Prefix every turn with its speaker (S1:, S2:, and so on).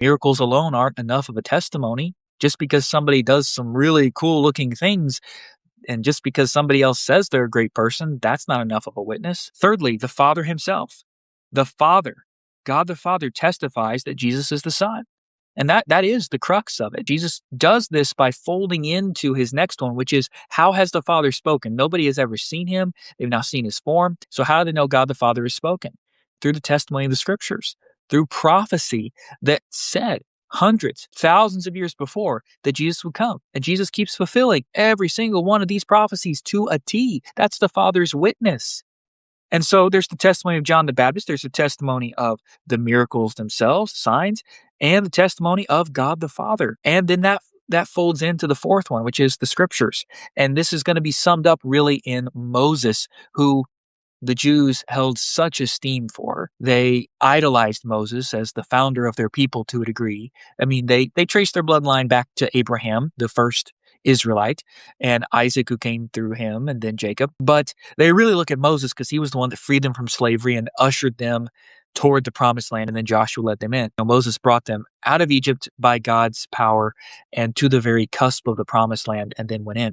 S1: Miracles alone aren't enough of a testimony. Just because somebody does some really cool looking things and just because somebody else says they're a great person, that's not enough of a witness. Thirdly, the Father himself. The Father, God the Father, testifies that Jesus is the Son. And that is the crux of it. Jesus does this by folding into his next one, which is, how has the Father spoken? Nobody has ever seen him. They've now seen his form. So how do they know God the Father has spoken? Through the testimony of the Scriptures, through prophecy that said hundreds, thousands of years before that Jesus would come. And Jesus keeps fulfilling every single one of these prophecies to a T. That's the Father's witness. And so there's the testimony of John the Baptist, there's the testimony of the miracles themselves, signs, and the testimony of God the Father. And then that folds into the fourth one, which is the Scriptures. And this is going to be summed up really in Moses, who the Jews held such esteem for. They idolized Moses as the founder of their people to a degree. I mean, they traced their bloodline back to Abraham, the first Israelite, and Isaac, who came through him, and then Jacob. But they really look at Moses because he was the one that freed them from slavery and ushered them toward the promised land, and then Joshua led them in. Moses brought them out of Egypt by God's power and to the very cusp of the promised land, and then went in.